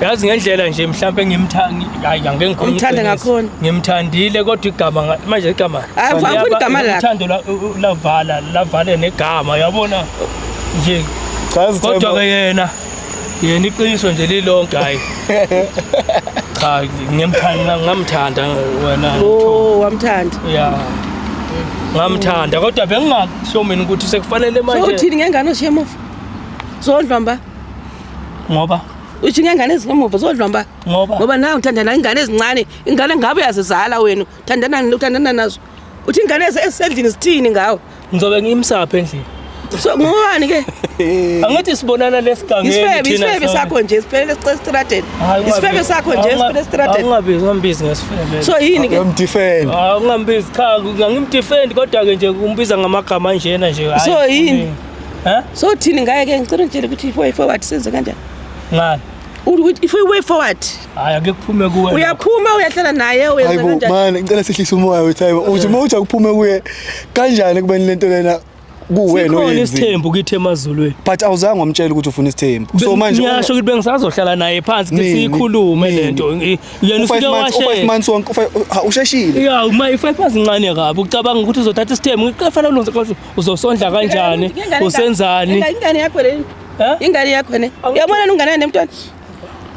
yazi ngendlela nje mhlambe ngimthanda hayi angeke ngikhuluma umthanda ngakhona ngimthandile kodwa igama manje igama afuna igama lakhe uthando lavala negama yabona nje kodwa ke yena iqiniso nje lilonke hayi cha ngamthanda wena wamthanda ngamthanda kodwa bengingasho mina ukuthi sekufanele manje so uthini ngengane oshiya emuva sodlamba ngoba uthi ngengane ezingemuva sodlamba ngoba nawe uthandana ingane ezincane ingane ngabe yazizala wena uthandana nazo uthi ingane esendlini sithini ngawe ngizobe ngimsapha endlini so ngowani ke angithi sibonana lesigangeni isifebe sakho nje siphelele estradeni isifebe sakho nje siphelele estradeni ngambizi ngesifebe so yini ke ngimdefend ngambizi cha ngimdefend kodwa ke nje umbiza ngamagama njena nje hayi so yini so thini ngaye ke ngicela ngitshele ukuthi way forward senze kanjani ngani if we way forward hayi ake kuphume kuwe uyaphuma uyahlala naye uyenza kanjani man ngicela sehlise umoya wetime uthi mawuthi akuphume kuye kanjani kubani lento lena kuwena oyenza isithembu kithi emazulweni but awuzange wamtshela ukuthi ufuna isithembu so manje ngiyasho ukuthi bengisazohlala naye phansi ukuthi sikhulume lento yena ufike washaya 5 months wonke usheshile yeah uma 5 months incane kabi ucabanga ukuthi uzothatha isithembu ngiqefana ulunze kodwa uzosondla kanjani usenzani ingane yakho le ingane yakho ne uyabona ungane nemntwana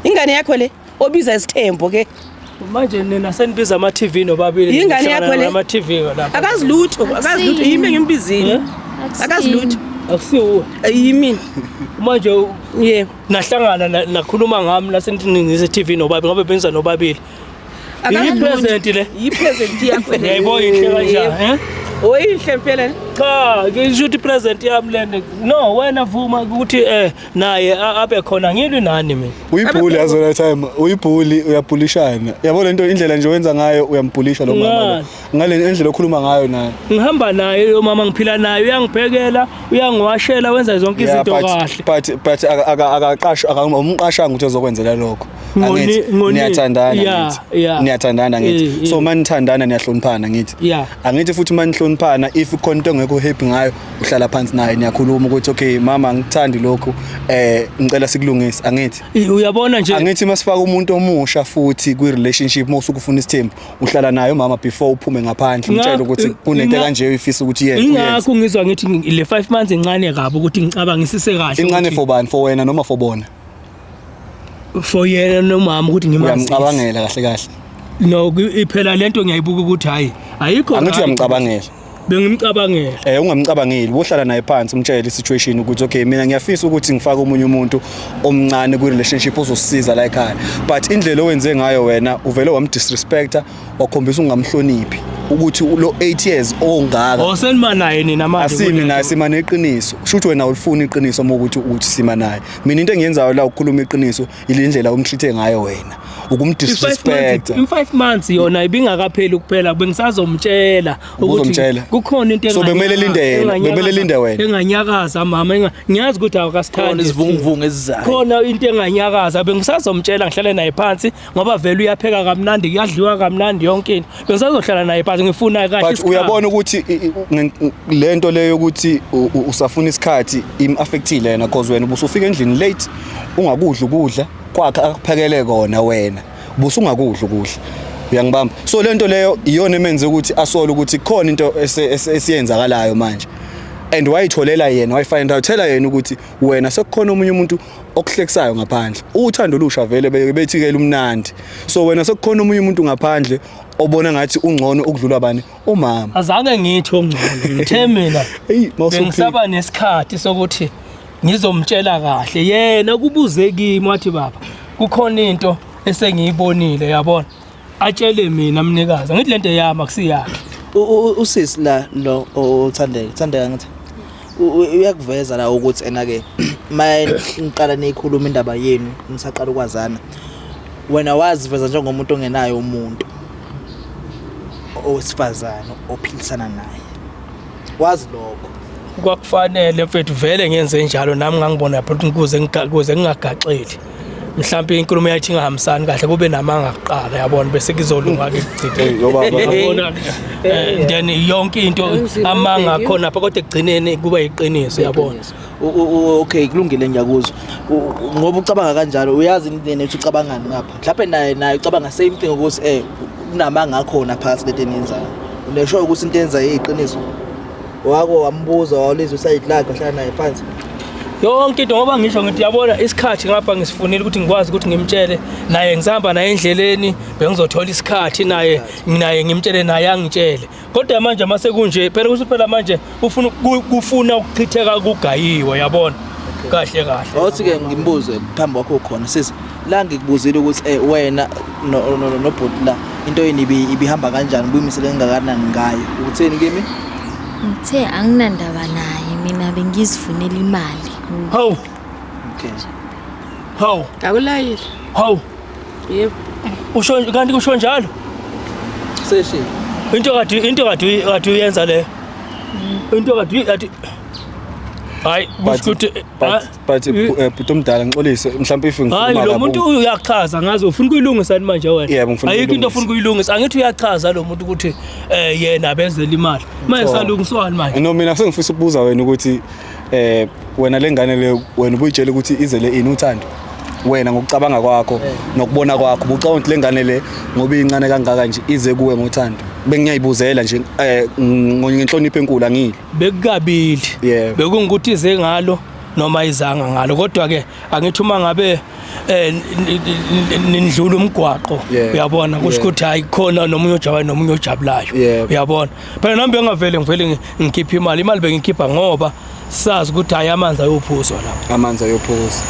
ingane yakho le obiza isithembu ke manje nina senibiza ama TV nobabili ingane yakho le ama TV lapha akazilutho yimi ngimbizile akazilutho akusiwo yimi manje yebo nahlangana nakhuluma ngami la seningise TV nobabili ngoba benza nobabili i-present le i-present yakho le yayibona inhle kanjani oyihle impela cha ngisho present yami lena no wena vuma ukuthi naye abe khona ngilwi nani mina uyibhuli azona time uyibhuli uyabhulishana yabona lento indlela nje wenza ngayo uyambhulisha lo mama ngale indlela okhuluma ngayo naye ngihamba naye lo mama ngiphila naye uyangibhekela uyangiwashela wenza zonke izinto kahle but akaqashwa akamqashanga ukuthi ezokwenzela lokho angithi niyathandana niyathandana ngithi so manithandana niyahloniphana ngithi angithi futhi manihloniphana if konto ngekho happy ngayo uhlala phansi naye niyakhuluma ukuthi okay mama ngithandi lokho ngicela sikulungise angithi uyabona nje angithi masifaka umuntu omusha futhi kwi relationship mawusuke ufuna isithembu uhlala naye mama before uphume ngaphandle umtshela ukuthi kunento kanje uyifisa ukuthi yena ingakho ngizwa ngithi le 5 months incane kabi ukuthi ngicabangisise kahle incane for bani for wena noma for bona for yena nomama ukuthi ngimazi uyamcabangela kahle kahle no iphela lento ngiyayibuka ukuthi hayi ayikho angithi uyamcabangela bengimcabangela ungamcabangeli bohlala naye phansi umtshela isituation ukuthi okay mina ngiyafisa ukuthi ngifake omunye umuntu omncane ku relationship ozosisiza la ekhaya but indlela owenze ngayo wena uvele wamdisrespecta wakhombisa ungamhloniphi ukuthi lo 8 years ongaka osenima naye nina manje asimi naye sima neqiniso shuthi wena ulifuna iqiniso ukuthi sima naye mina into engiyenzayo la ukukhuluma iqiniso ilindlela umtreat ngayo wena ukumdisrespect in 5 months yona ibingakapheli ukuphela bengisazomtshela ukuthi kukhona into so bemele linde wena enganyakaza mama ngiyazi ukuthi awukasithandi izivunguvungu ezizayo khona into enganyakaza bengisazomtshela ngihlale naye phansi ngoba vele uyapheka kamnandi kuyadliwa kamnandi yonke into bengisazohlala naye phansi ngifuna kahle but uyabona ukuthi lento leyo ukuthi usafuna isikhathi im-affectile yena because wena ubusufika endlini late ungakudla ukudla kwakhe akuphekele kona wena busungakudla ukudla uyangibamba so lento leyo iyona emenze ukuthi asole ukuthi khona into esiyenzakalayo manje and wayitholela yena wayifind out tell yena ukuthi wena sekukhona omunye umuntu okuhlekisayo ngaphandle uthando lusha vele bethikela umnandi so wena sekukhona omunye umuntu ngaphandle obona ngathi ungcono ukudlula bani umama azange ngithi ongcono ngithe mina ngisaba nesikhathi sokuthi ngizomtshela kahle yena kubuze kimi wathi baba kukhona into esengiyibonile yabona atshele mina mnikazi ngithi lento yami akusiyakhe usisi la lo othandeka ngathi uyakuveza la ukuthi enake manje ngiqala neyikhuluma indaba yenu ngisaqala ukwazana wena waziveza njengomuntu ongenayo umuntu owesifazana ophilisana naye wazi lokho kwakufanele mfethu vele ngenze njalo nami ngangibona ukuthi kuze ngingagaxeli mhlawumbe inkulumo yathi ingahambisani kahle kube namanga kuqala yabona bese kuzolunga ke yabona then yonke into amanga khona apha kodwa ekugcineni kuba iqiniso yabona. Okay kulungile ngiyakuzwa ngoba ucabanga kanjalo uyazi into ethi ucabangani ngapha mhlawumbe naye ucabanga same thing ukuthi kunamanga akhona phakathi leteni yenzayo unesho ukuthi into enza iqiniso wako wambuza wawulizwe side lakhe wahlala naye phansi yonke into ngoba ngisho ngithi yabona isikhathi ngapha ngisifunile ukuthi ngikwazi ukuthi ngimtshele naye ngizihamba naye endleleni bengizothola isikhathi naye ngimtshele naye angitshele kodwa manje mase kunje phela kusuphela manje kufuna ukuchitheka kugayiwe yabona kahle awuthi ke ngimbuze phambi kwakho khona sisi la ngikubuzile ukuthi wena no bot la into yini ibihamba kanjani ubuyimisele ngakanani ngayo ukutheni kimi ngithe anginandaba naye mina bengizifunela imali. Hawu okay hawu akulayile hawu yebo usho kanti kusho njalo seshi into kade uyenza le into kade hayi but umdala ngixolise mhlawumbe if ngifuna hayi lo muntu uyachaza ngazo ufuna kuyilungisa manje wena ayikho into ofuna kuyilungisa angithi uyachaza lo muntu ukuthi yena bezela imali manje salungiswani manje no mina sengifisa ukubuza wena ukuthi wena lengane le wena ubuyitshela ukuthi izele ini uthando wena ngokucabanga kwakho nokubona kwakho ubucabanga ukuthi lengane le ngoba incane kangaka nje ize kuwe ngothando bengiyayibuzela nje ngenhlonipho enkulu angile bekukabili bekungikuthi ize ngalo noma izanga ngalo kodwa ke angithi uma ngabe nindlula umgwaqo uyabona kusho ukuthi hayi khona nomunye ojabayo nomunye ojabulayo uyabona phela nami ngivele ngikhipha imali bengikhipha ngoba sazi ukuthi hayi amanzi ayophuzwa la amanzi ayophuzwa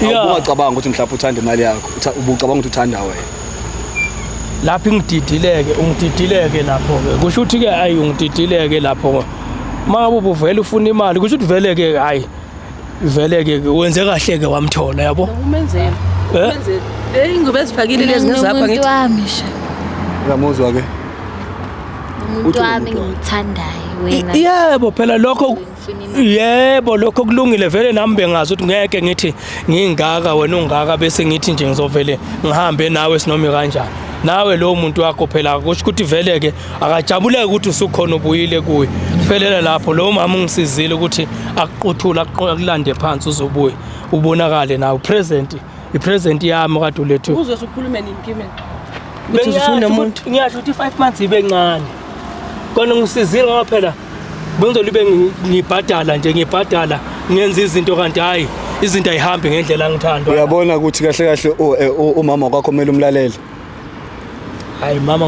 ungacabanga ukuthi mhlawumbe uthanda imali yakho ubucabanga ukuthi uthanda wena lapho ungididileke lapho ke kusho ukuthi ke ayi ungididileke lapho mangabe ubuvela ufuna imali kusho ukuthi vele ke hayi vele ke wenze kahle ke wamthola yabo umenzela ingoba ezifakile lezi ngezapha ngithi wami sha uyamuzwa ke umuntu wami ngithandayo wena yebo phela lokho yebo lokho kulungile vele nami bengazi ukuthi ngeke ngithi ngingaka wena ungaka bese ngithi nje ngizovele ngihambe nawe sinoma kanjani nawe lo muntu wakho phela kusho ukuthi vele ke akajabuleke ukuthi usukhona ubuyile kuye phelela lapho lo mama ungisizile ukuthi akuquthula akulande phansi uzobuya ubonakale nawe i-present yami kade ulethu uzwe ukukhuluma nini kimi ukuthi usufuna umuntu ngiyasho ukuthi 5 months ibe ngani kona ngisizile ngoba phela bengizolibe ngibhadala ngenza izinto kanti hayi izinto ayihambi ngendlela angithandwa uyabona ukuthi kahle umama wakho kumele umlalele hayi mama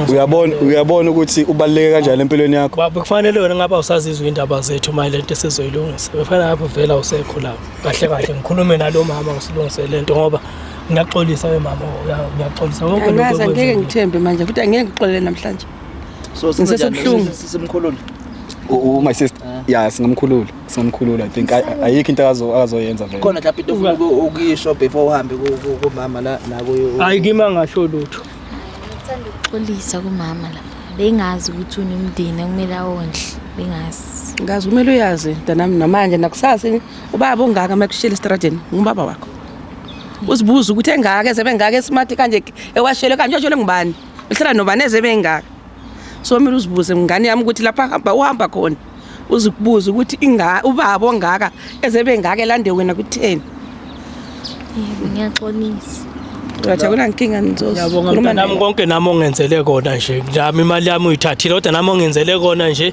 uyabona ukuthi ubaluleke kanjani empilweni yakho baba kufanele wena ngaba usazizwe indaba zethu mayelento esizoyilungisa befana lapho vela usekho la kahle ngikhulume nalo mama ngisilungise lento ngoba ngiyaxolisa wemama ngiyaxolisa wonke lokho ngeke ngithembe manje futhi angeke ngixolele namhlanje so sisemkhulula my sister singamkhulula I think ayikho into akazoyenza vele khona mhlawumbe into ufuna ukuyisho before uhambe kumama la nako hayi kimi angasho lutho ngithanda ukuxolisa kumama lapha bengazi ukuthi unomndeni kumele awondle bengazi ngazi kumele uyazi ntanami namanje nakusasa ubaba ongaka makushela estradeni ngubaba wakho uzibuza ukuthi engaka ezebengaka esmart kanje ewashele kanje ashele ngubani uhlala novaneze ebengaka so mina uzibuze ngane yami ukuthi lapha uhamba khona uzikubuza ukuthi ubaba ongaka ezebengaka elande wena ku10 yebo ngiyaxolisa Uyajabula nkinga nizozo. Yabonga nami konke nami ongenzele kona nje. Nami imali yami uyithathile kodwa nami ongenzele kona nje.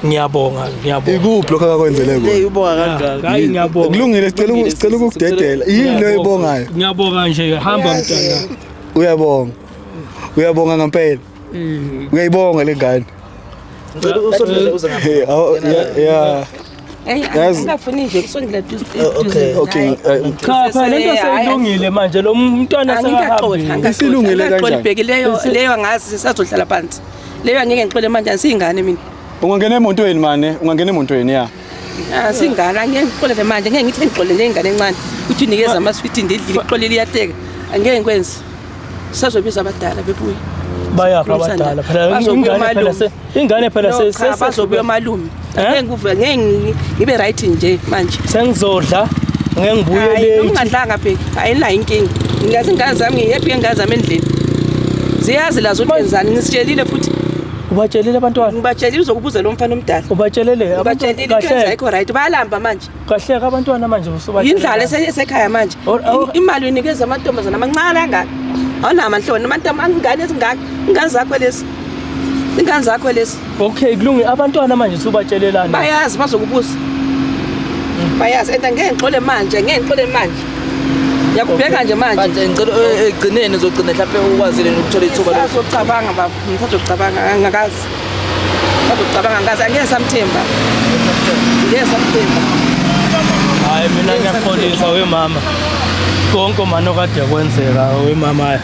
Ngiyabonga. Ikuphi lokho akakwenzele kona? Uyibonga kanjani? Hayi ngiyabonga. Kulungile sicela ukudedela. Yini lo ibongayo? Ngiyabonga nje hamba mntana. Uyabonga ngempela. Uyayibonga lengane. Ngicela usondele uze ngapha. Yeah. Ngafuni nje kusondela okay. Cha phela lento seyilungile manje lo mntwana sekahambi. Isilungile kanjani? Leyo ngazi sisazohlala phansi. Leyo angeke ngixole manje asingane mina. Ungangena emontweni manje, ungangena emontweni ya. Singane angeke ngixole manje, ngeke ngithi ngixole lengane encane. Uthi nikeza amaswiti ndidlile ixolile iyateka. Angeke ngikwenze. Sisazobiza abadala bebuye. Bayapha abadala phela ingane phela bazobuya malume ngeke ngibe right nje manje sengizodla ngeke ngibuye late ungadlanga pheki ayinayo inkinga ngazi ingane zami ngiyephi ingane zami endlini ziyazi la ukuthi wenzani ngisitshelile futhi ubatshelile abantwana ngibatshelile uzokubuza lo mfana omdala ubatshelele ubatshelile kahle ayikho right bayalamba manje kahle abantwana manje usubatshelile indlala esekhaya manje imali uyinikeza amantombazana amancane kangaka awunama nhloni ingane ezingaka ingane zakho lesi okay kulungi abantwana manje usubatshelelana bayazi bazokubuza bayazi enda ngeke ngixole manje yakubheka nje manje ngicela egcineni uzogcina mhlawumbe ukwazile ukuthola ithuba ngizocabanga baba ngizocabanga angakazi angeke samthemba hayi mina ngiyaxolisa wemama konke manje okade kwenzeka wemama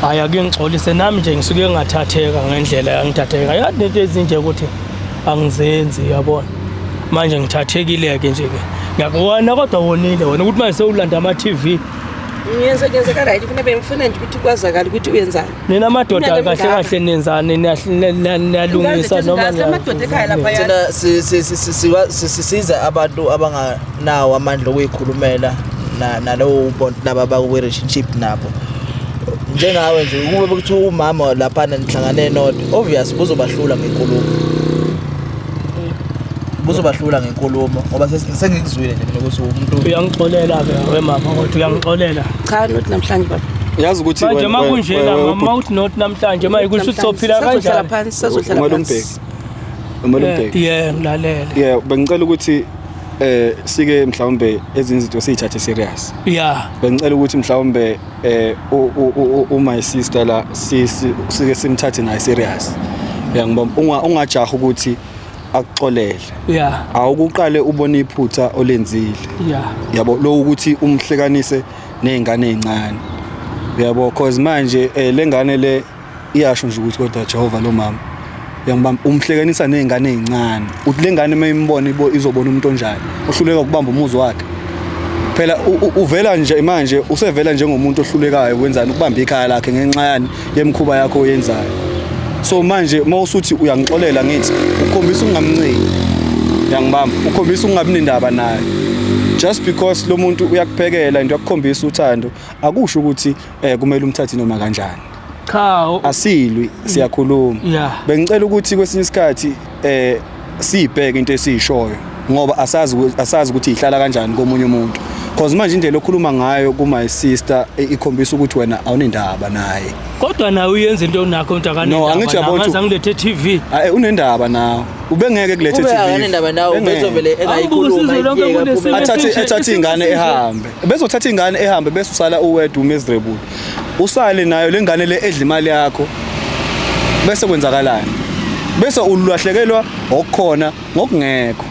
hayi ake ngixolise nami nje ngisuke ngathatheka ngendlela yangithatheka yathi into ezinje ukuthi angizenzi yabona manje ngithathekile ke nje ke ngiyakubona kodwa wonile wena ukuthi manje sewulanda ama TV ngiyenze right kunobe ngifuna nje ukuthi kwazakala ukuthi uyenzani nina amadoda kahle nenzani niyalungisa noma amadoda ekhaya lapha thina sisiza abantu abanganawo amandla okuyikhulumela nalowo ubond laba baku relationship nabo njengawe nje ukube bekuthiwa umama lapha nihlangane nodwa obvious buzobahlula ngenkulumo ngoba sengikuzwile nje mina ukuthi umuntu uyangixolela ke wemama kodwa uyangixolela cha not namhlanje baba yazi ukuthi manje makunjena mouth note namhlanje maye kusho ukuthi sophila kanjani phansi sazohlala phansi uMalumbeki nglalela bengicela ukuthi sike mhlawumbe ezinye izinto siyithathe serious bengicela ukuthi mhlawumbe my sister la sike simthathe naye serious ngibona ungajaha ukuthi akuxolele awukuqale ubone iphutha olenzile yabo lo ukuthi umhlekanise nezingane ezincane yabo cause manje lengane le iyasho nje ukuthi kodwa Jehova lo mama yangibamba umhlekanisa nezingane ezincane uthi lengane mayimbona izobona umuntu onjani ohluleka ukubamba umuzi wakhe phela uvela nje manje usevela njengomuntu ohlulekayo wenzani ukubamba ikhaya lakhe ngenxa yani yemkhuba yakho oyenzayo so manje mawusuthi uyangixolela ngithi ukhombisa ungamnciki yangibamba ukhombisa ungabi nendaba naye just because lo muntu uyakuphekela into yakukhombisa uthando akusho ukuthi kumele umthathi noma kanjani cha asilwi siyakhuluma bengicela ukuthi kwesinye isikhathi sibheke into esiyishoyo ngoba asazi ukuthi ihlala kanjani komunye umuntu because manje indlela okhuluma ngayo kuma sister ikhombisa ukuthi wena awunendaba naye kodwa nawe uyenza into onakho mntakanendaba angaze ngilethe TV unendaba nawe ubengeke kulethe TV unendaba nawe bezovele engayikhuluma athathe ingane ehambe bezothatha ingane ehambe bese usala uwedwa miserable usale nayo lengane le edla imali yakho bese kwenzakalani bese ulahlekelwa okukhona ngokungekho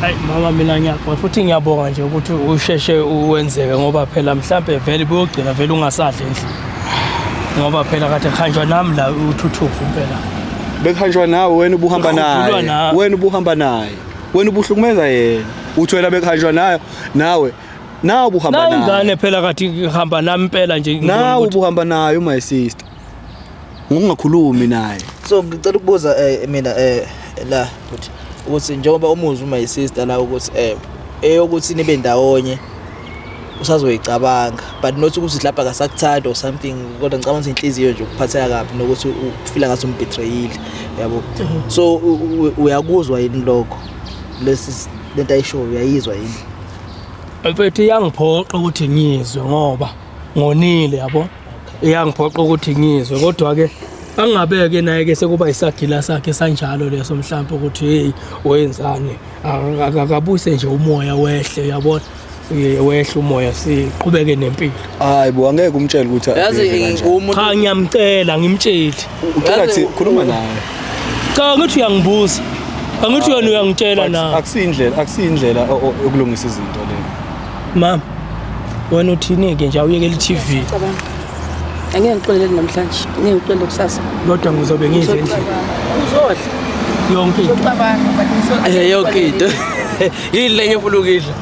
hayi mama mina ngiyabonga futhi ngiyabonga nje ukuthi usheshe uwenzeke ngoba phela mhlambe vele buyogcina vele ungasadla endlini ngoba phela kade khanjwa nami la uthuthufu impela bekhanjwa nawe wena ubuhamba naye wena ubuhlukumeza yena uthwela bekhanjwa nawe ubuhamba naye ingane phela kade ihamba nami impela nje nawe ubuhamba naye my sister ngingakhulumi naye so ngicela ukubuza mina la ukuthi njengoba umuzi my sister la ukuthi eyokuthi nibe ndawonye usazoyicabanga but not ukuthi lapha akasakuthanda or something kodwa ngicabanga ukuthi inhliziyo nje ukuphatheka kabi nokuthi ufila ngathi umbetrayile yabo so uyakuzwa yini lokho lento ayishoyo uyayizwa yini mfethu iyangiphoqa ukuthi ngizwe ngoba ngonile yabo iyangiphoqa ukuthi ngizwe kodwa ke angabeke naye ke sekuba isagila sakhe sanjalo leso mhlawumbe ukuthi hey wenzani akabuse nje umoya wehle yabona wehle umoya siqhubeke nempilo hayi bo angeke umtshele ukuthi yazi umuntu cha ngiyamcela ngimtsheli ucela thi khuluma naye cha ngithi uyangibuza angithi yena uyangitshela na akusiyindlela yokulungisa izinto le mama wena uthini ke nje awuyekela iTV angeke ngixolele namhlanje ngeke ngixolele kusasa kodwa ngizobe ngidle endlini uzodla yonke into ucabanga yonke into yini lenye ufuna ukidla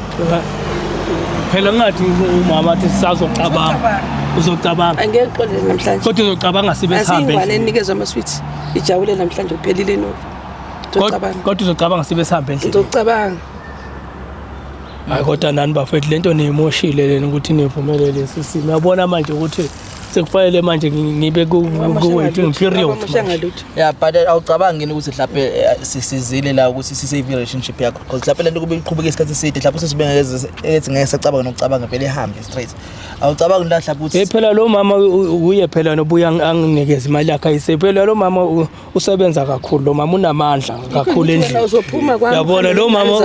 phela ngathi umama athi sisazocabanga uzocabanga angeke ngixolele namhlanje kodwa uzocabanga sibe sihambe asingwane enikezwe ama-sweets ijabule namhlanje kuphelile no kodwa uzocabanga sibe sihambe endlini uzocabanga hayi kodwa nani bafethu lento niyimoshile lena ukuthi nivumelele lesi simo yabona manje ukuthi sekufanele manje ngibe ku-waiting period yeah but awucabangi ngini ukuthi mhlawumbe sisizile la ukuthi sisave relationship yakho because mhlawumbe lento kube iqhubeka isikhathi eside mhlawumbe sesibengeke ethi ngeke sacabanga nokucabanga vele ihambe straight awucabangi la mhlawumbe ukuthi phela lo mama uye phela nobuya anginikeza imali yakhe ayisephela lo mama usebenza kakhulu lo mama unamandla kakhulu endlini yabona lo mama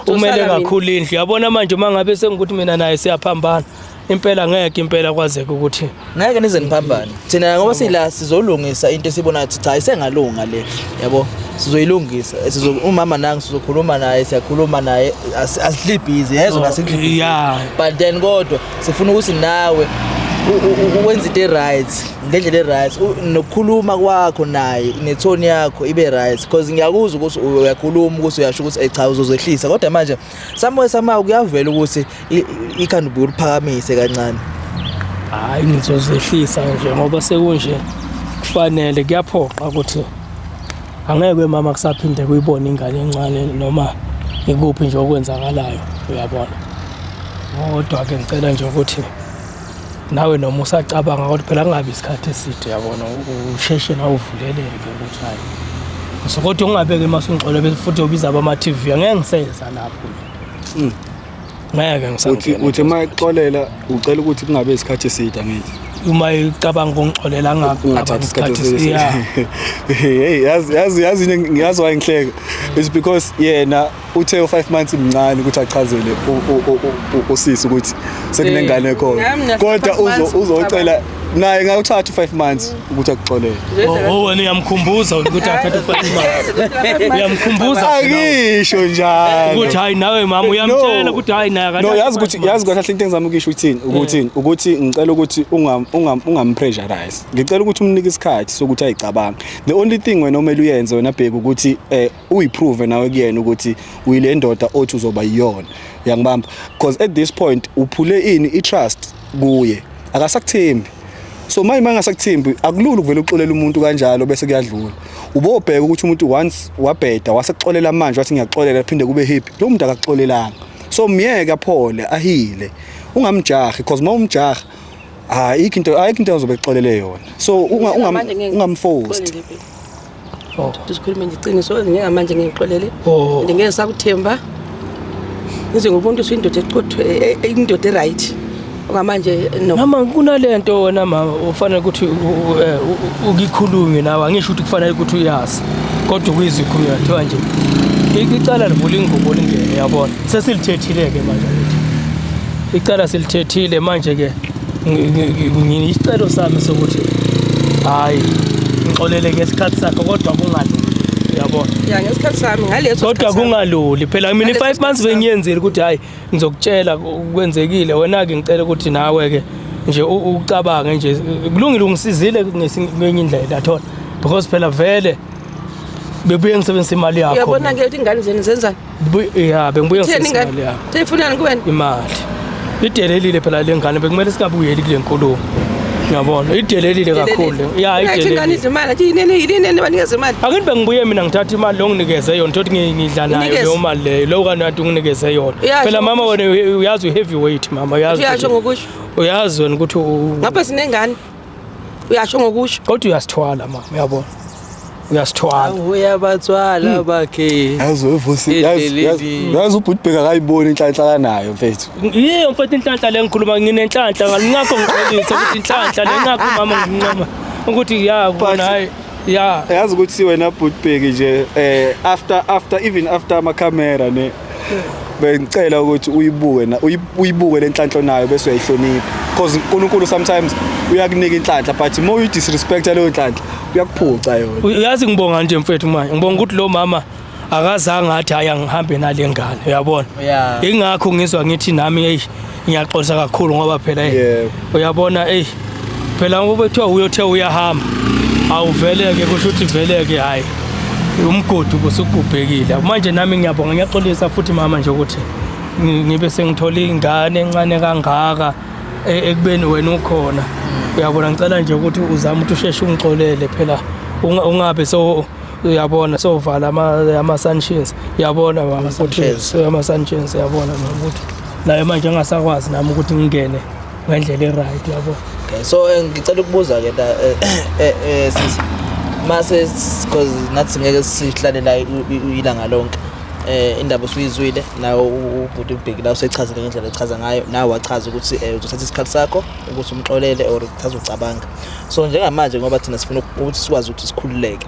umele kakhulu indlu yabona manje mangabe sengikuthi mina naye siyaphambana impela ngeke impela kwazeke ukuthi ngeke nize niphambane thina ngoba sila sizolungisa into esibona ukuthi cha isengalunga le yabo sizoyilungisa umama nangi sizokhuluma naye siyakhuluma naye asihli busy yezo ngasidli yeah but then kodwa sifuna ukuthi nawe uwenze into right ngendlela right nokukhuluma kwakho naye netone yakho ibe right because ngiyakuzwa ukuthi uyakhuluma ukuthi uyasho ukuthi cha uzozehlisa kodwa manje somehow kuyavela ukuthi ikhanda ubuphakamise kancane hayi ngizozehlisa nje ngoba sekunje kufanele kuyaphoqa ukuthi angeke mama kusaphinde kuyibona ingane encane noma ikuphi nje okwenzakalayo uyabona kodwa ke ngicela nje ukuthi nawe noma usacabanga ukuthi phela kungabi isikhathi eside yabona usheshe na uvuleleke ukuthi hayi usokuthi ungabeke masungxolo bese futhi ubiza abama TV angeke ngiseza lapho ngeke ngisakuthi uthi mayixolela ucela ukuthi kungabe isikhathi eside ngithi uma icabanga ngixolela ngathatha isikhathi eside hey yazi ngiyazi why ngihleka is because yena uthe 5 months imncane ukuthi achazele usisi ukuthi sekunengane khona kodwa uzocela naye ngakuthatha 5 months ukuthi akuxolele wena uyamkhumbuza ukuthi athathe 5 months uyamkhumbuza akisho njalo ukuthi hayi nawe mama uyamtshela ukuthi hayi naye no yazi kahle into engizama ukisho ukuthi ngicela ukuthi ungampressurize ngicela ukuthi umnike isikhathi sokuthi ayicabanga the only thing wena omele uyenze wena bheka ukuthi uyiprove nawe kuyena ukuthi uyile ndoda othi uzoba yiyona yangibamba because at this point uphule itrust kuye akasakuthembi so manje angasakuthembi akulula ukuvela uxolela umuntu kanjalo bese kuyadlula ubobheka ukuthi umuntu once wabheda wasekuxolela manje wathi ngiyaxolela phinde kube happy lo muntu akaxolelanga so myeke aphole ahile ungamjahi because mawumjaha ayikho into ozobexolele yona so ungamforce Disikhuluma nje iqiniso njengamanje ngiyixolele ngeke sakuthemba ngize ngobuntu sindoda eqothwe indoda right okamanje no mama kunalento wena mama ufanele ukuthi ukikhulume nawe angisho ukuthi kufanele ukuthi uyazi kodwa kuyizikhuluma thiwa nje icala livula ingubo lingene yabona sesilithethile ke manje ukuthi icala silithethile manje ke nginisicelo sami sokuthi hayi ngixolele ngesikhathi sakho kodwa kungalula yabona ya ngesikhathi sami ngaleso kodwa kungaluli phela mina 5 months bengiyenzile ukuthi hayi ngizokutshela kwenzekile wena ke ngicela ukuthi nawe ke nje ucabange nje kulungile ungisizile ngenye indlela thola because phela vele bebuye ngisebenzisa imali yakho uyabona ke ukuthi ingane zenu zenzani yeah bengibuye ngisebenzisa imali yakho uyifunani kuwena imali idelelile phela lengane bekumele sikabuyeli kule nkulumo ngiyabona idelelile kakhulu yeah idelelile ingane izimali yini banikeza imali akunti bengibuye mina ngithatha imali longinikeze yona ukuthi ngidla nayo leyo mali leyo lo kanti unginikeze yona phela mama wena uyazi heavyweight mama uyazi uyasho ngokusho uyazi wena ukuthi ngapha sinengane uyasho ngokusho kodwa uyasithwala mama uyabona uyasithwala uyabathwala bakhe yazi ubhutbheka akayiboni inhlanhla nayo mfethu yiyo mfethu inhlanhla lengikhuluma nginenhlanhla ngingakho ngixolisa ukuthi inhlanhla lengakho mama ngincama ukuthi ya bona hayi ya yazi ukuthi wena bhutbheki nje after ama camera ne bengicela ukuthi uyibuke lenhlanhla nayo bese uyayihlonipha because uNkulunkulu sometimes uyakunika inhlanhla but more you disrespect leyo nhlanhla uyakuphuca yona uyazi ngibonga nje mfethu manje ngibonga ukuthi lo mama akazange athi aya ngihambe nalengane uyabona ingakho ngizwa ngithi nami ngiyaxolisa kakhulu ngoba phela uyabona phela ngoba bethiwa uyothe uyahamba awuveleke kusho ukuthi veleke hayi umgodi ubusugubhekile manje nami ngiyabonga ngiyaxolisa futhi mama nje ukuthi ngibe sengithola ingane encane kangaka ekubeni wena ukhona uyabona ngicela nje ukuthi uzame ukuthi usheshe ungixolele phela ungabe so uyabona sovala ama sanctions uyabona ukuthi ama sanctions uyabona ukuthi naye manje ngasakwazi nami ukuthi ngingene ngendlela eright yabo. Okay, so ngicela ukubuza ke la sisi mase because nathi ngeke sihlale la ilanga lonke indaba usuyizwile nawo ubhuti ubheki la usechaza ngendlela echaza ngayo nawe wachaza ukuthi uzothatha isikhathi sakho ukuthi umxolele or uthatha ucabanga. So njengamanje ngoba thina sifuna ukuthi sikwazi ukuthi sikhululeke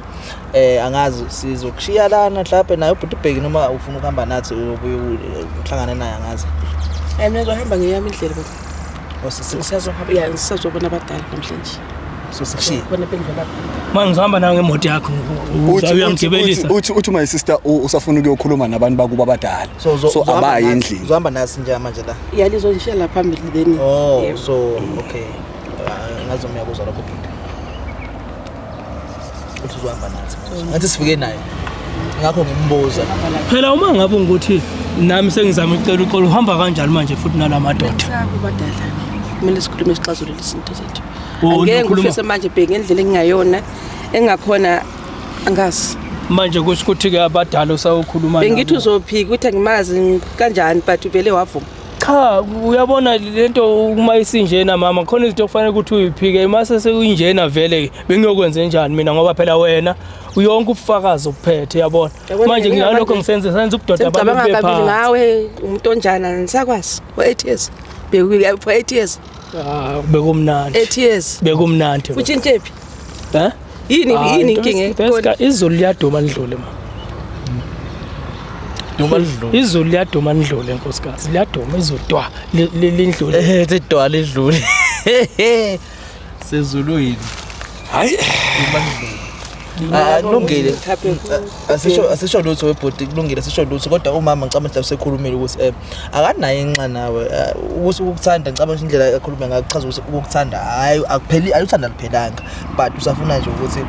angazi sizokushiya lana mhlawumbe naye ubhuti ubheki noma ufuna ukuhamba nathi uhlangana naye angazi ngizohamba ngeyami indlela kodwa sisazohamba ya sisazobona abadala namhlanje so sikushiya bona bengela manje ngizohamba nawe ngemoto yakho uyangigibelisa uthi my sister usafuna ukuyokhuluma nabantu bakuba abadala so abayi endlini uzohamba nasi nje manje la yalizongishiya la phambili then so okay ngazi umyakuzwa lokho phinde uthi uzohamba nathi manje ngathi sifike naye ngakho ngimbuza phela uma ngabe ukuthi nami sengizama ucela uxolo uhamba kanjani manje futhi nalamadoda abadala kumele sikhulume sixazulule izinto zethu ngeke ngikhuluma manje bheke ngendlela engingayona engakhona angazi manje kusho ukuthi ke abadala usawukhuluma bengithi uzophika ukuthi angimazi kanjani but uvele wavuma cha uyabona lento uma isinjena mama khona izinto kufanele ukuthi uyiphike mase sekuyinjena vele bengiyokwenza njani mina ngoba phela wena uyonke ubufakazi uphethe yabona manje ngilalokho senza ubudoda abantu bepha ngawe umuntu onjana nisakwazi for 8 years for 8 years bekumnandi 8 years bekumnandi uchintshephi yini inkinga izulu liyaduma lidlule ma duma lidlule izulu liyaduma lidlule nkosikazi liyaduma izulu dwa lidlule lidwa lidlule sezulu yini hayi duma lidlule kulungile asisho lutho webhodi kulungile asisho lutho kodwa umama ngicabanga mhlawumbe usekhulumile ukuthi akanayo inxa nawe ukuthi ukukuthanda ngicabanga indlela ekhuluma ngakuchaza ukuthi ukukuthanda hayi akupheli ayuthanda liphelanga but usafuna nje ukuthi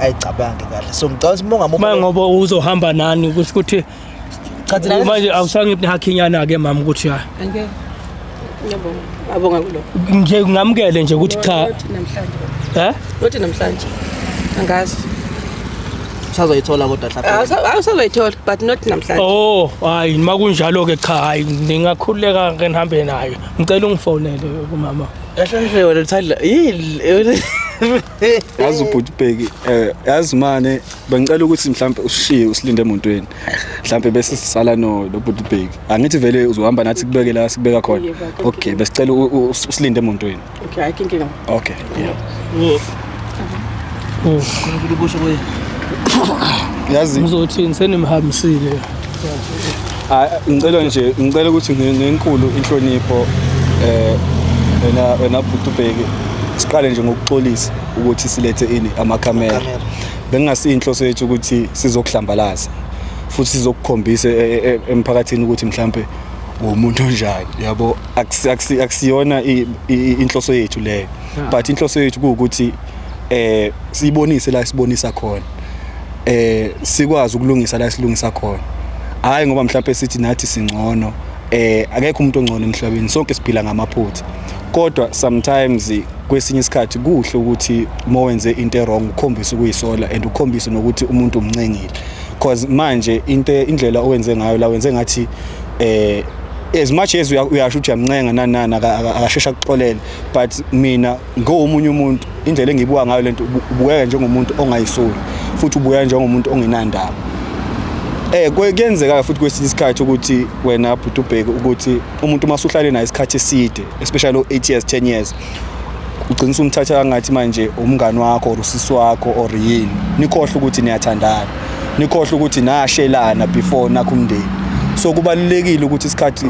ayicabange kahle so ngicabanga simonga manje ngoba uzohamba nani ukuthi cha manje awusangiphi hakhinyana ke mama ukuthi hayi angeke ngiyabonga abonga kulo nje ngamukele nje ukuthi cha namhlanje uthi namhlanje angazi usazoyithola kodwa mhlawumbe awusazoyithola but not namhlanje hayi makunjalo ke cha hayi ningakhululeka ke nihambe naye ngicela ungifonele kumama kahle wena uthanda yini yazi ubhuti ubheki yazi mane bengicela ukuthi mhlawumbe usishiye usilinde emontweni mhlawumbe bese sisala nobhuti ubheki angithi vele uzohamba nathi kubeke la sikubeka khona okay besicela usilinde emontweni okay I think okay ngikubusho kuye yazi ngizothini senimhambisile ngicela ukuthi ngenkulu inhlonipho wena bhuti ubheki siqale nje ngokuxolisa ukuthi silethe ini amakhamera bengasinhloso yethu ukuthi sizokuhlambalaza futhi sizokukhombisa emphakathini ukuthi mhlambe umuntu onjani yabo akusiyona inhloso yethu leyo but inhloso yethu ukuthi sibonise la sibonisa khona sikwazi ukulungisa la silungisa khona hayi ngoba mhlawumbe sithi nathi singcono akekho umuntu ongcono emhlabeni sonke siphila ngamaphutha kodwa sometimes kwesinye isikhathi kuhle ukuthi mowenze into wrong ukhombise ukuyisola and ukhombise nokuthi umuntu umncengile because manje indlela owenze ngayo la wenze ngathi as much as uyasho ukuthi uyamncenga nana akashesha ukuxolela but mina ngomunye umuntu indlela engibuka ngayo lento ubukeka njengomuntu ongayisoli futhi ubukeka njengomuntu ongenandaba kuyenzeka futhi kwesinye isikhathi ukuthi wena bhuti ubheke ukuthi umuntu masuhlale naye isikhathi eside especially 8 years 10 years ugcina umthatha ngathi manje umngani wakho or usisi wakho or yini nikhohle ukuthi niyathandana nikhohle ukuthi nashelana before nakumndeni so kubalulekile ukuthi isikhathi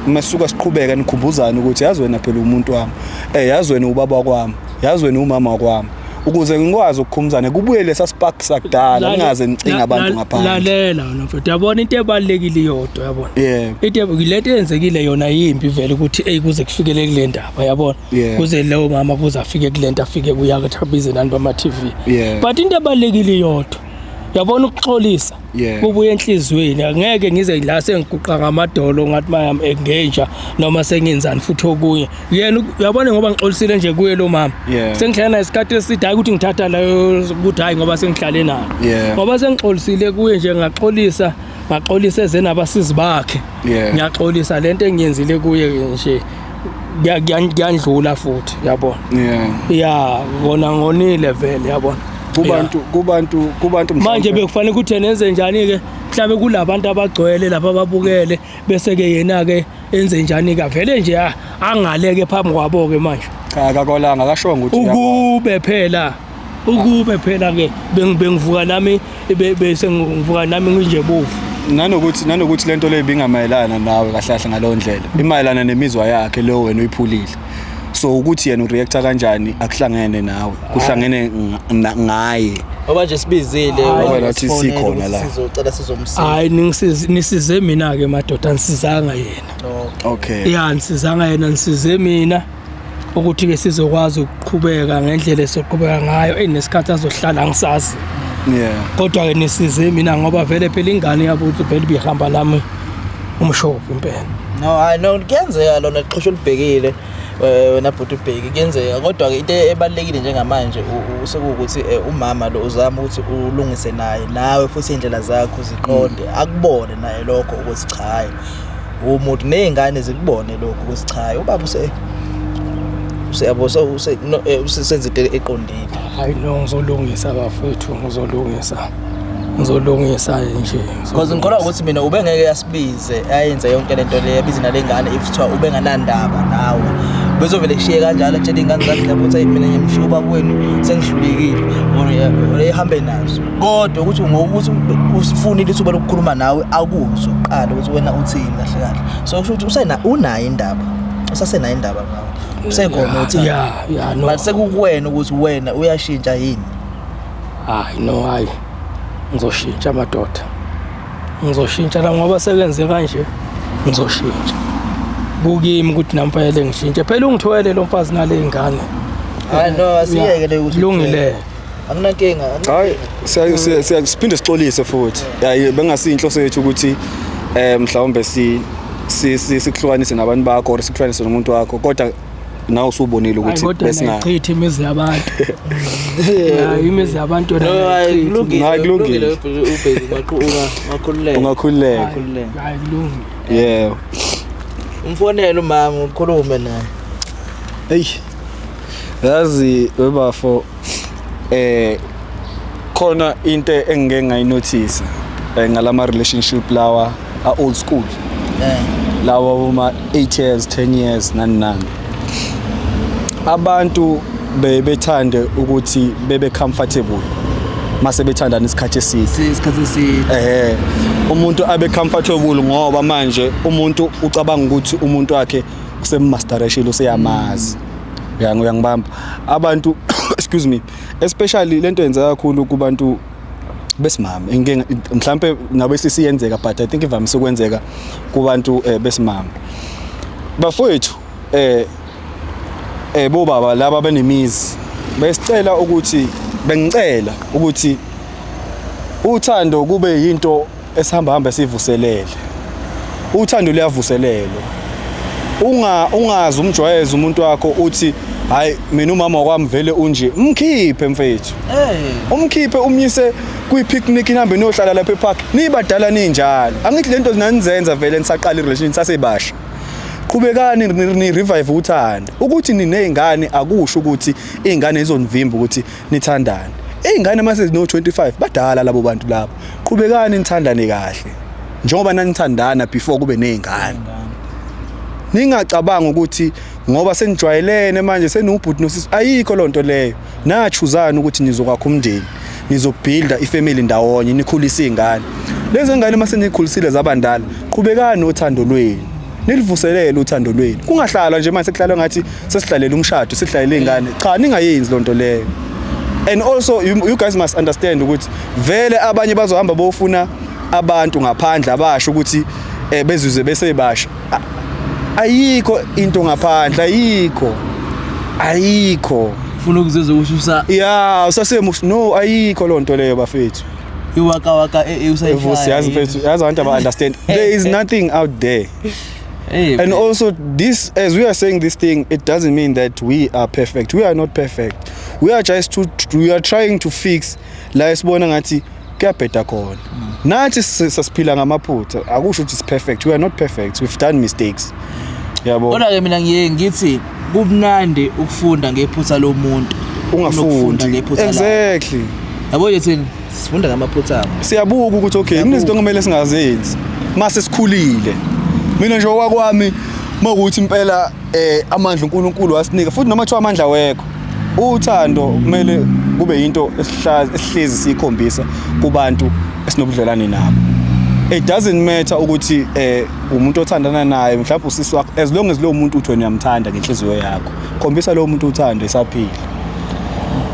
masuka siqhubeka nikhumbuzana ukuthi yazi wena phela umuntu wami yazi wena ubaba kwami yazi wena umama wakwami ukuze ngikwazi ukukhumuzana kubuye lesa spark sakudala ningaze nicinga abantu ngaphandle lalela wena mfowethu yabona into ebalekile yodwa yabona into ilento eyenzekile yona yimbi vele ukuthi kuze kufikele kule ndaba yabona kuze leyo mama kuze afike kule nto afike kuyakathabize nani bama TV but into ebalekile yodwa yabona ukuxolisa Yeah. kubuye enhlizweni angeke ngize la sengiguqa ngamadolo ngathi mayami engenja noma sengenzani futhi okunye yena uyabona ngoba ngixolisile nje kuye lo mama Yeah. sengihlala isikhathi eside hayi ukuthi ngithatha layo ukuthi hayi ngoba sengihlale nayo Yeah. ngoba sengixolisile kuye nje ngaxolisa ezena abasizi bakhe Yeah. ngiyaxolisa lento engiyenzile kuye nje kuyandlula futhi yabona Yeah. ya ngona ngonile vele yabona kubantu manje bekufanele ukuthi nenze njani ke mhlabe kulabantu abagcwele lapha ababukele bese ke yena ke enze njani ka vele nje angaleke phambi kwabo ke manje akakolanga akashonga ukuthi ukube phela ke bengivuka nami bese ngivuka nami nginje bovu nanokuthi lento le ibingamayelana nawe kahlahle ngalo ndlela imayelana nemizwa yakhe lo wena uyiphulile so ukuthi yena ureacta kanjani akuhlangene nawe kuhlangene ngaye ngoba nje sibizile ngoba nathi sikhona la sizocela sizomsiza hayi nisize mina ke madoda nisizanga yena okay ya nisizanga yena nisize mina ukuthi ke sizokwazi ukuqhubeka ngendlela esiqhubeka ngayo enesikhathi azohlala ngisazi yeah kodwa ke nisize mina ngoba vele phela ingane yabo ukuthi vele bihamba lami umshophi impela no kuyenzeka lona iqhosho libhekile wena bhuti ubheki kuyenzeka kodwa ke into ebalekile njengamanje usekuthi umama lo uzama ukuthi ulungise nawe futhi indlela zakho ziqonde akubone naye lokho ukuthi cha hayi umuntu nezingane zikubone lokho ukuthi cha hayi ubaba useyabosa usenze into eqondile hayi no ngizolungisa bafethu ngizolungisa nje because ngikholwa ukuthi mina ubengeke yasibize ayenze yonke lento le yabize nalengane if kuthiwa ubenganandaba nawe bezovele kushiye kanjalo etshela ingane zakhe ukuthi mina ngiyamshuba kwenu sengihlulekile or ehambe nazo kodwa ukuthi ngokuthi usifunile ithuba lokukhuluma nawe akuzwe uqala ukuthi wena uthini kahle kahle so kusho ukuthi unayo indaba usasenayo indaba ngawe usekhona uthi ya no mase kukuwena ukuthi wena uyashintsha yini hayi no hayi ngizoshintsha madoda ngizoshintsha la ngoba sekenze kanje ngizoshintsha bukimi ukuthi nampayele ngishintshe phela ungithwele lo mfazi nale ingane hayi no asiyeke le ukuthi lungile akunankinga hayi siyaphinde sixolise futhi hayi bengasinhloso yethu ukuthi mhlawumbe sikuhlukanise nabantu bakho or sikuhlukanise nomuntu wakho kodwa nawe usubonile ukuthi besingachitha imizi yabantu hayi imizi yabantu kulungile ubheki makhululeke ungakhululeka hayi kulungile yeah umfonele umama ukhulume naye hey yazi webafo khona into engeke ngayinotice ngalama relationship lawa old school lawa uma 8 years 10 years nani abantu bebethande ukuthi bebe comfortable mase bethandana isikhathi eside umuntu abe comfortable ngoba manje umuntu ucabanga ukuthi umuntu wakhe usemastereshile useyamazi uyangibamba abantu excuse me especially lento yenza kakhulu kubantu besimama mhlambe nabe sisiyenzeka but I think ivamise ukwenzeka kubantu besimama bafowethu bobaba laba benemizi besicela ukuthi bengicela ukuthi uthando kube yinto esihamba sivuselele uthando liyavuselelwa ungazi umjwayeza umuntu wakho uthi hayi mina umama wakwami vele unje umkhiphe mfethu umkhiphe umyise kwi-picnic ihambe nohlala lapha epark nibadala ninjalo angithi lento zinanizenza vele nisaqala irelationship sasebasha qhubekani ni revive uthando ukuthi ninezingane akusho ukuthi izingane izonivimba ukuthi nithandane izingane mase zino 25 badala labo bantu labo qhubekani nithandane kahle njengoba nanithandana before kube nezingane ningacabanga ukuthi ngoba senijwayelene manje senubhuti nosisi ayikho lonto leyo nachuzana ukuthi nizokwakha umndeni nizobuilda ifamily ndawonye nikhulisa izingane lezi ngane mase nikhulisile zabandala qhubekani nothando lwenu nilivuselele uthando lwenu kungahlala nje manje sekuhlalwe ngathi sesihlalela umshado sihlalele izingane cha ningayenzi lonto leyo and also you guys must understand ukuthi vele abanye bazohamba bofuna abantu ngaphandle abasho ukuthi bezizwe besebasha ayikho into ngaphandle ayikho ufuna ukuzizwa ukuthi usasemusha no ayikho lonto leyo bafethu iwaka waka Vusi yazi mfethu yazi abantu aba understand there is nothing out there. Hey, and also this, as we are saying this thing, it doesn't mean that we are perfect. We are not perfect. We are trying to fix la esibona ngathi kuyabheda khona. Nathi sasiphila ngamaphutha akusho ukuthi is perfect. We are not perfect. We've done mistakes. Yabo. Kodwa ke mina ngithi kubunandi ukufunda ngephutha lomuntu ungafundi. Exactly. Yabo yethini sifunda ngamaphutha akho. Siyabuka ukuthi okay kunezinto ngamele singazenzi mase sikhulile. Mina nje owakwami makuthi impela amandla uNkulunkulu wasinika futhi noma kuthiwa amandla wekho uthando kumele kube into esihlezi sikhombisa kubantu esinobudlelwane nabo. It doesn't matter ukuthi umuntu othandana naye mhlawumbe usisi wakho, as long as lo muntu uthi wena uyamthanda ngenhliziyo yakho khombisa lo muntu uthando esaphila.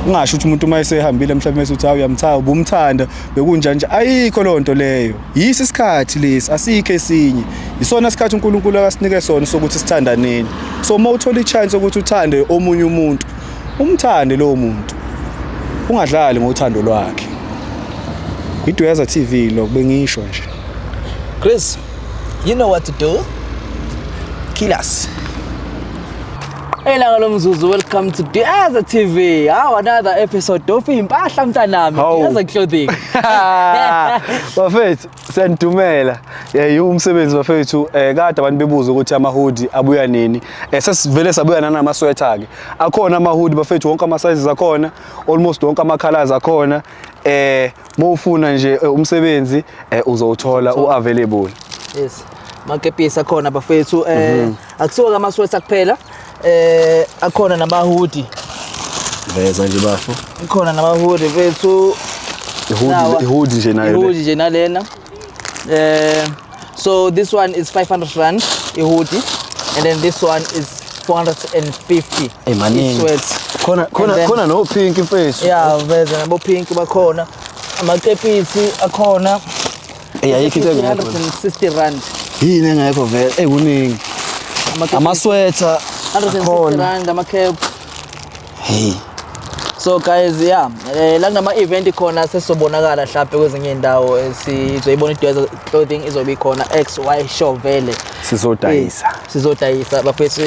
Ungasho ukuthi umuntu mayesehambile mhlawumbe mesuthi uyamthanda ubumthanda bekunjanje ayikho lonto leyo. Yisi isikhathi lesi asikho esinye. Isona isikhathi uNkulunkulu akasinike sona sokuthi sithandaneni. So mawuthola ichance ukuthi uthande omunye umuntu umthande lo muntu. Ungadlali ngothando lwakhe. Idweza TV lo bengisho nje. Chris, you know what to do. Kill us. Elanga lomzuzu, welcome to Dweza TV. How another episode of Impahla mntanami. Dweza clothing. Bafethu sendumela. Umsebenzi bafethu kade abantu bebuza ukuthi ama-hoodie abuya nini. Sesivele sabuya namasweater ke. Akhona ama-hoodie bafethu wonke ama-sizes akhona, almost wonke ama-colors akhona. Mawufuna nje umsebenzi uzowuthola u-available. Yes. Makepisi akhona bafethu akusiwa kamasweater kuphela. Akhona nama-hoodie. Veza nje bafo. Akhona nama-hoodie bafethu. Hoodie nje nayo. Hoodie nje nalena. So this one is 500 rand hoodie, and then this one is 450. Hey maningi. Khona no pink face. Yeah, veza nabo pink bakhona. Amakepisi akhona. Ayikho into engekho. 160 rand. Yini engekho vele kuningi. Amasweater 160 rand ama-cap. Hey. So guys, yeah, la ngama event khona sesobonakala mhlawumbe kwezinye indawo sizoyibona iDweza clothing izobe khona XY show vele sizodayisa bafethu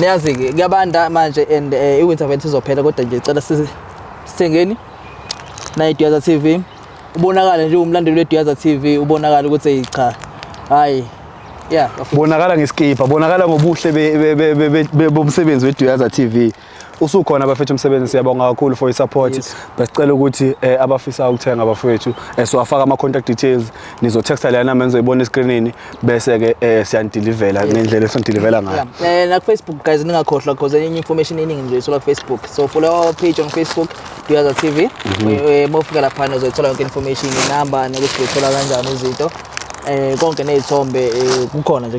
niyazi ke kuyabanda manje and iwinter event izophela kodwa nje cela sithengeni na iDweza TV ubonakala nje umlandeli weDweza TV ubonakala ukuthi cha hayi yeah bonakala ngeskipa bonakala ngobuhle bomsebenzi weDweza TV usukhona bafethu umsebenzi siyabonga kakhulu for support besicela ukuthi abafisa ukuthenga abafethu siwafaka ama contact details nizotexta la namba nizoyibona escreenini bese ke siyandelivela ngendlela esondelivela ngayo na Facebook guys ningakhohlwa because any information eningi nje isola Facebook so follow our page on Facebook Dweza TV mofika lapha uzothola yonke information inamba nokuthi uthola kanjani izinto konke nezithombe kukhona nje